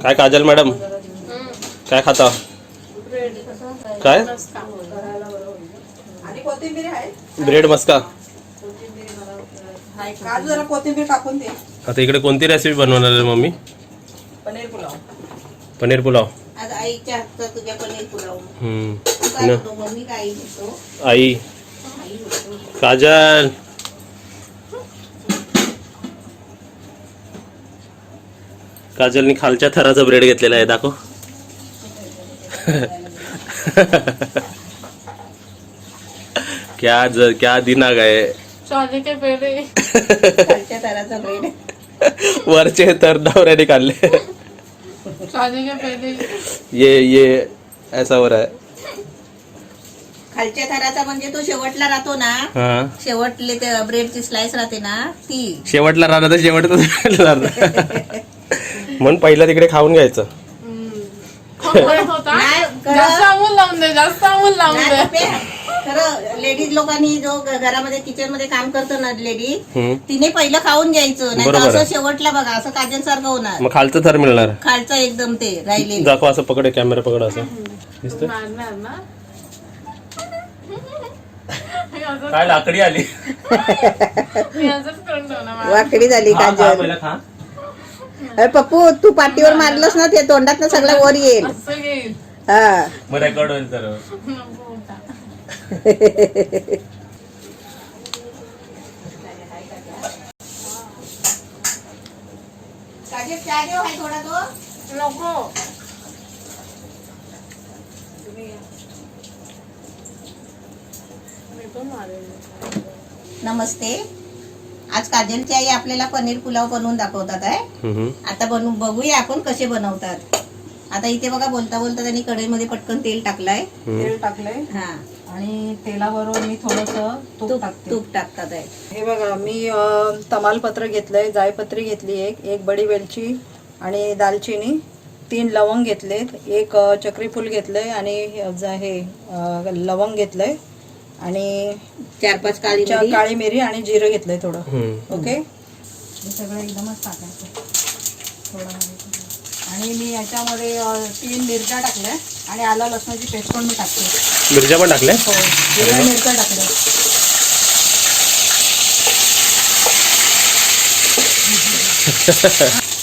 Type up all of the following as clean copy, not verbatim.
काय काजल मॅडम काय खाता? काय ब्रेड मस्का? आता इकडे कोणती रेसिपी बनवणार आहे मम्मी? पनीर पुलाव. पनीर पुलाव. आज आईच्या हातचा तुझ्या पनीर पुलाव. आई काजल काजलनी खालच्या थराचा ब्रेड घेतलेला आहे, दाखव. क्या दिनाग आहे. शादी के पहले खालच्या थराचा ब्रेड. वरचे तर नवऱ्याने काढले. शादी के पहले ये ऐसा हो रहा है. खालच्या थराचा म्हणजे तो शेवटला राहतो ना, हा शेवटले ते ब्रेडची स्लाइस राहते ना ती. शेवटला राहणार तर शेवटला म्हणून पहिला तिकडे खाऊन घ्यायचं. होता नाही, जास्त अमूल लावून दे, जास्त अमूल लावून नाही दे. पप्या, खरं लेडीज लोकांनी जो घरामध्ये किचन मध्ये काम करतो ना लेडीज, हम्म. तिने पहिलं खाऊन घ्यायचं, नाही बरोबर असं आहे. शेवटला बघा असं काजल सारखं होणार. मग खालचं थर मिळणार. खालचा एकदम ते राहिले. दाखव असं, पकड, कॅमेरा पकड असं दिसतंय. मारणार ना. काय लाकडी आली. मी असंच करून ठेवणार. वाकडी झाली काजल. खा. अरे पप्पू, तू पाठीवर मारलंस ना ते तोंडात सगळं वर येईल. असं घेईल. हा मग रेकॉर्ड होईल तर. नको होता. काजल चहा देऊ आहे थोडा तो. नको. मी पण मारेन. नमस्ते. आज काजलची आई आपल्याला पनीर पुलाव बनवून दाखवतात आहे. आता बघूया आपण कसे बनवतात. आता इथे बघा बोलता बोलता त्यांनी कढईमध्ये पटकन तेल टाकलंय. तेल टाकलंय हा आणि तेलाबरोबर मी थोडस तूप टाकते. तूप टाकतात आहे. हे बघा मी तमालपत्र घेतलंय, जायपत्री घेतली, एक बडी वेलची आणि दालचिनी, 3 लवंग घेतलेत, एक चक्री फूल घेतलंय आणि हे लवंग घेतलंय आणि 4-5 काळी मिरी आणि जिरं घेतलंय थोडं. ओके, हे सगळं एकदमच टाकायचं थोडं. आणि मी याच्यामध्ये 3 मिरच्या टाकल्या आणि आला लसणाची पेस्ट पण मी टाकते. मिरच्या पण टाकल्या. हो, हिरव्या मिरच्या टाकल्या.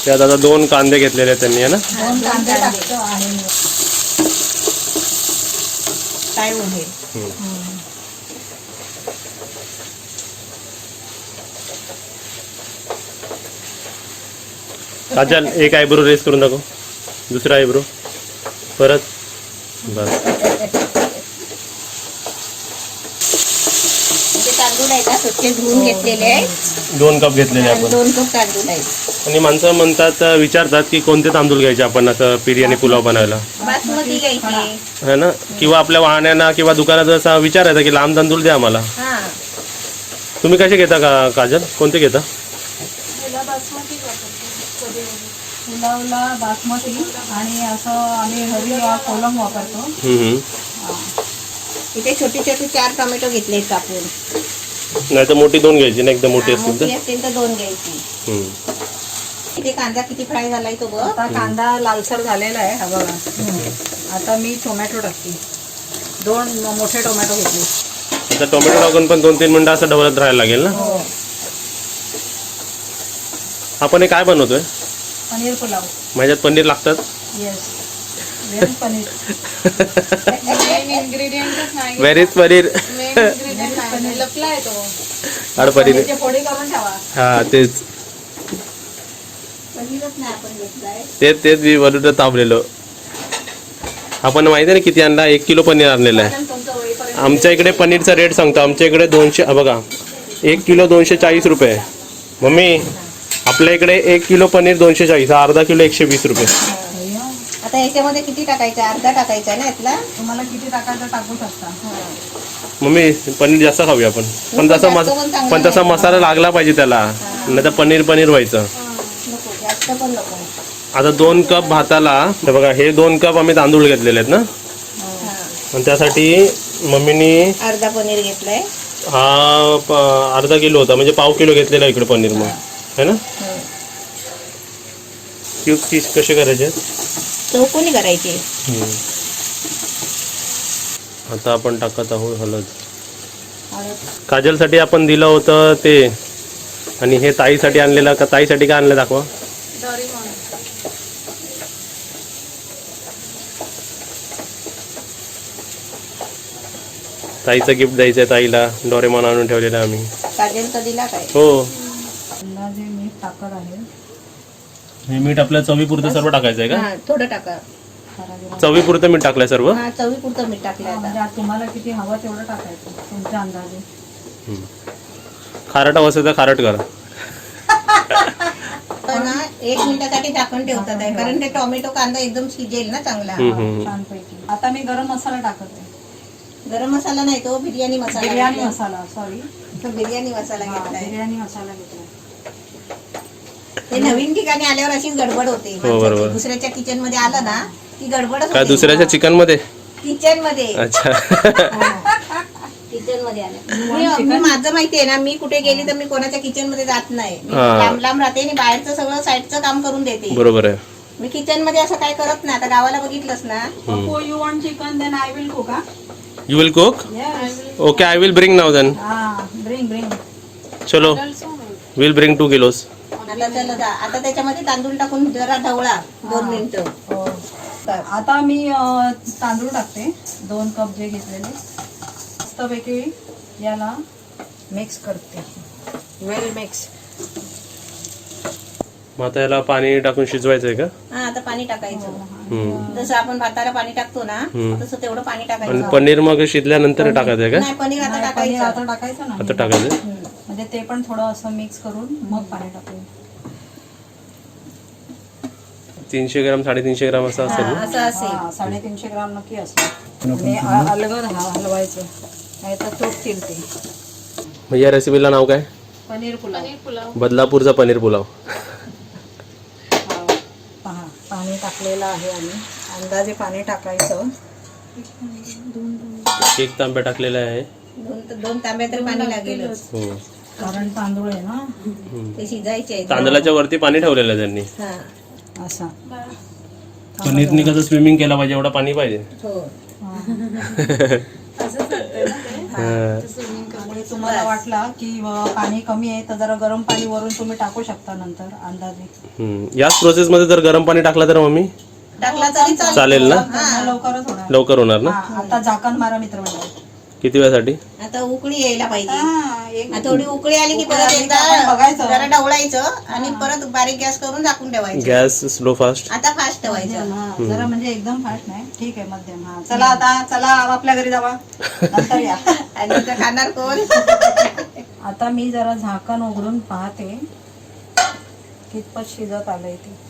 त्यात आता 2 कांदे घेतलेले आहेत त्यांनी, है ना. 2 कांदे टाकतो आणि काय होईल. काजल एक आयब्रो रेस करून दाखव, दुसरा आयब्रो परत. बस. तांदूळ आहे का स्वच्छ धुवून घेतलेले आहे. 2 कप घेतलेले आपण. 2 कप तांदूळ आहे. आणि माणसं म्हणतात, विचारतात की कोणते तांदूळ घ्यायचे आपण आता बिर्याणी पुलाव बनायला, बासमती घ्यायची है ना. किंवा आपल्या वाहण्यांना किंवा दुकानात असा विचारायचा की लांब तांदूळ द्या आम्हाला. हा. तुम्ही कसे घेता का काजल, कोणते घेता? पुलावला बासमती आणि असं आम्ही हरी कोलम वापरतो. इथे छोटी छोटी 4 टोमॅटो घेतले कापून. नाही तर मोठी 2 घ्यायची ना, एकदम मोठी असतील मोठी असतील तर 2 घ्यायची. इथे कांदा किती फ्राय झालाय तो बघ. आता कांदा लालसर झालेला आहे, हा बघा. आता मी टोमॅटो टाकते. 2 मोठे टोमॅटो घेतले. आता टोमॅटो टाकून पण 2-3 मिनिटं असं ढवळत राहायला लागेल ना. हो, आपण हे काय बनवतोय? पनीर पुलाव. माझ्यात पनीर लागतात. Yes, very paneer. मेन इंग्रेडियंटच नाही. व्हेरीज पनीर. मेन इंग्रेडियंट नाही. लपला आहे तो. अरे पनीर. पनीरचे फोडी करून ठेवा. हा तेच पनीरच नाही आपण घेतलाय. तेच मी बरोबर तापलेलो. आपण माहिती आहे ना किती आणला? 1 किलो पनीर आणलेलं आहे. आमच्या इकडे पनीरचा रेट सांगतो. आमच्या इकडे 200, बघा 1 किलो 240 रुपये. मम्मी आपल्या इकडे 1 किलो पनीर 240, अर्धा किलो 120 रुपये. आता याच्यामध्ये किती टाकायचं? अर्धा टाकायचा ना यातला. तुम्हाला किती टाकायचं टाकू शकता. मम्मी पनीर जास्त खाऊया आपण, पण तसा मसाला लागला पाहिजे त्याला, नाही तर पनीर व्हायचं. नको जास्त पण नको. आता 2 कप भाताला, हे बघा हे 2 कप आम्ही तांदूळ घेतलेले आहेत ना. आणि त्यासाठी मम्मीनी अर्धा पनीर घेतलाय. हा अर्धा किलो होता, म्हणजे पाव किलो घेतलेला इकडे पनीर मग, है ना. क्यूब्स कसे करायचे? चौकोनी करायचे. आता आपण टाकत आहोत हळद. हळद. काजलसाठी आपण दिलं होतं ते, आणि हे ताईसाठी आणलेलं का? ताईसाठी काय आणलं दाखवा. डोरेमॉन. ताईचं गिफ्ट द्यायचं आहे ताईला. डोरेमॉन आणून ठेवलेला आम्ही. काजलचा दिला काय? हो. अंदाजे मीठ टाकत आहे. हे मीठ आपल्या चवीपुरतं सर्व टाकायचं आहे का? हा, थोडं टाका. चवीपुरतं मीठ टाकलंय सर्व. हा, चवीपुरतं मीठ टाकलं आता. म्हणजे तुम्हाला किती हवं तेवढं टाकायचं तुमच्या अंदाजे. खारट हवं असेल तर खारट करा. पण ना 1 मिनिटासाठी झाकण ठेवतात आहे, कारण ते टोमॅटो कांदा एकदम शिजेल ना चांगला. छानपैकी. आता मी गरम मसाला टाकत आहे. गरम मसाला नाही, तो बिर्याणी मसाला. बिर्याणी घेतलाय. मसाला, सॉरी. तो बिर्याणी मसाला घेतलाय. बिर्याणी मसाला घेतला. ते नवीन ठिकाणी आल्यावर अशीच गडबड होते हो, बरोबर. माणसाची. दुसऱ्याच्या किचन मध्ये आलं ना की गडबडच काय होते. दुसऱ्याच्या चिकन मध्ये? किचन मध्ये. अच्छा. किचन मध्ये आलं. मी माझं माहितीये ना, मी कुठे गेली तर मी कोणाच्या किचन मध्ये जात नाही. मी हा. लांब लांब राहते आणि बाहेरचं सगळं साईडचं काम करून देते. बरोबर आहे. मी किचन मध्ये असं काय करत नाही. आता गावाला बघितलंस ना. Oh, you want chicken? Then I will cook. You will cook? Yes. Okay, I will bring now then. Bring. चलो, विल ब्रिंग 2 किलोस. आता चला जा. आता त्याच्यामध्ये तांदूळ टाकून जरा ढवळा 2 मिनिटं. हो. आता मी तांदूळ टाकते 2 कप जे घेतलेले. मस्तपैकी याला मिक्स करते. वेल मिक्स. मग आता याला पाणी टाकून शिजवायचं आहे का? हा, आता पाणी टाकायचं. हम्म. जसं आपण भाताला पाणी टाकतो ना, तसं तेवढं पाणी आणि टाकायचं. पनीर मग शिजल्यानंतर टाकायचं आहे का? नाही, पनीर आता पनीर टाकायचं. आता टाकायचं ना. आता टाकायचं. म्हणजे ते पण थोडं असं मिक्स करून मग पाणी टाकू. 300 ग्राम 350 ग्राम असं असेल ना? असं असेल. 350 ग्राम नक्की असतं. आणि अलगद हलवायचं, नाही तर तुटतील ते. मग या रेसिपीला नाव काय? पनीर पुलाव. पनीर पुलाव. बदलापूरचा पनीर पुलाव. पहा, पाणी टाकलेलं आहे आणि अंदाजे पाणी टाकायचं. 1 तांब्या टाकलेला आहे. 2 तांब्या तरी पाणी लागेलच. हो. कारण तांदूळ आहे ना. ते शिजायचे आहेत. तांदळाच्या वरती पाणी ठेवलेलं आहे त्यांनी. हा. असा. पनीरनी कसं स्विमिंग केला पाहिजे एवढा पाणी पाहिजे. हो. आणि तुम्हाला वाटला की पाणी कमी आहे तर जरा गरम पाणी वरून तुम्ही टाकू शकता नंतर अंदाजे. याच प्रोसेस मध्ये जर गरम पाणी टाकलं तर मम्मी टाकला तरी चालेल ना? लवकरच होणार. लवकर होणार ना? आता झाकण मारा मित्रमंडळी. किती वेळासाठी? आता उकळी यायला पाहिजे. एक आता थोडी उकळी आली की परत उकळी एकदा आली की आपण बघायचं. जरा ढवळायचं आणि परत बारीक गॅस करून झाकून ठेवायचं. Gas slow fast? आता फास्ट ठेवायचं. जरा म्हणजे एकदम फास्ट नाही, ठीक आहे, मध्यम. हा, चला आता चला आपल्या घरी जावा, नंतर या. आणि इथं खाणार कोण? आता मी जरा झाकण उघडून पाहते कितपत शिजत आलंय ते.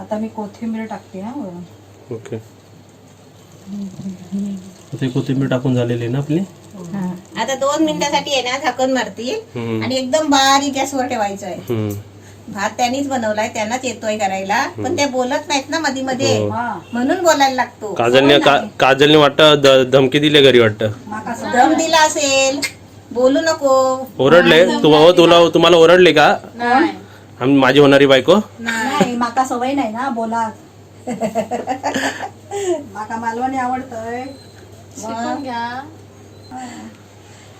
आता मी कोथिंबीर टाकते हा वरून. ओके. ते कोथिंबीर टाकून झालेली आहे ना आपली. आता 2 मिनिटासाठी आहे ना झाकण मारतील आणि एकदम बारीक गॅसवर ठेवायचं आहे. भात त्यांनीच बनवलाय, त्यांनाच येतोय करायला, पण ते बोलत नाहीत ना मध्ये मध्ये, म्हणून बोलायला लागतो. काजलने वाटतं धमकी दिली घरी वाटतं. दम दिला असेल, बोलू नको. ओरडले तुम्हाला ओरडले का? नाही. माझी होणारी बायको. नाही, माका सवय नाही ना बोला. माका मालवणी आवडतंय. शिकून घ्या.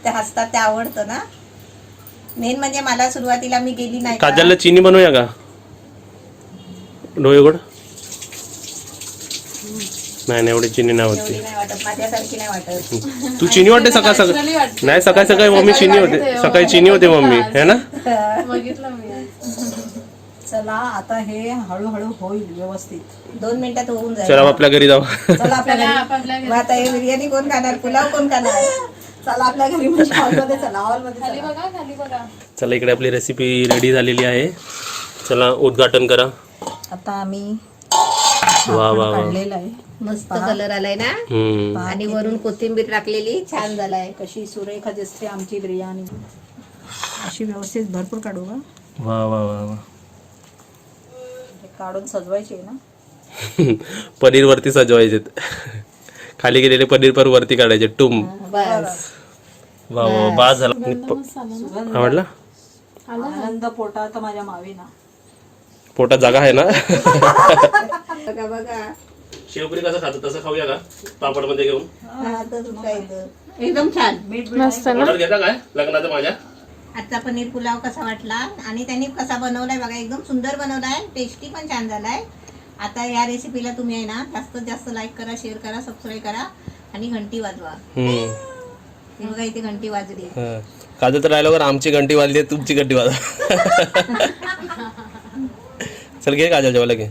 ते हसतात, ते आवडतं ना. मेन म्हणजे मला सुरुवातीला मी गेली नाही का, काजलला चिनी बनवूया का? डोळे गोड नाही एवढी चिनी नाही एवढी होती. नाही वाटत, माझ्यासारखी नाही वाटत. तू चिनी वाटते सकाळ Naturally वाटते. नाही सकाळी सकाळी मम्मी चिनी होते, सकाळी चिनी होते मम्मी है ना. बघितलं मी. चला आता हे हळूहळू होईल व्यवस्थित. 2 मिनिटात होऊन जाईल. चला आपल्या घरी जाऊ. चला आपल्या चला घरी. आपल्या घरी. मग आता हे बिर्याणी कोण खाणार, पुलाव कोण खाणार? चला आपल्या घरी म्हणजे हॉलमध्ये चला, हॉलमध्ये खाली चला. बघा, खाली बघा. चला इकडे आपली रेसिपी रेडी झालेली आहे. चला उद्घाटन करा. आता आम्ही वा वा वा. काढलेलं आहे. मस्त कलर आलाय ना, आणि वरून कोथिंबीर टाकलेली, छान झालाय. कशी सुरेख दिसते आमची बिर्याणी. अशी व्यवस्थित भरपूर काढू का? वा वा वा वा. हे काढून सजवायची आहे ना. पनीर वरती सजवायचे. खाली गेलेले पनीर पर वरती काढायचे टुम. बस. वा वा बाद झाला आणि आवडला आनंद पोटात माझ्या मावीना. पोटात जागा आहे ना. बघा बघा शेवपुरी कसं खातो तसं खाऊया का पापड मध्ये घेऊन. हा, तसंच खायचं. एकदम छान. मस्त ना. ऑर्डर घेता काय लग्नाचं माझ्या. आजचा पनीर पुलाव कसा वाटला आणि त्यांनी कसा बनवलाय बघा, एकदम सुंदर बनवलाय, टेस्टी पण छान झालाय. आता या रेसिपीला तुम्ही आहे ना जास्तीत जास्त लाईक करा, शेअर करा, सबस्क्राईब करा आणि घंटी वाजवा. हे बघा इथे घंटी वाजली. काजल तर राहिल्यावर आमची घंटी वाजली तुमची घंटी वाजवा. चल घे काजल जेवायला घे.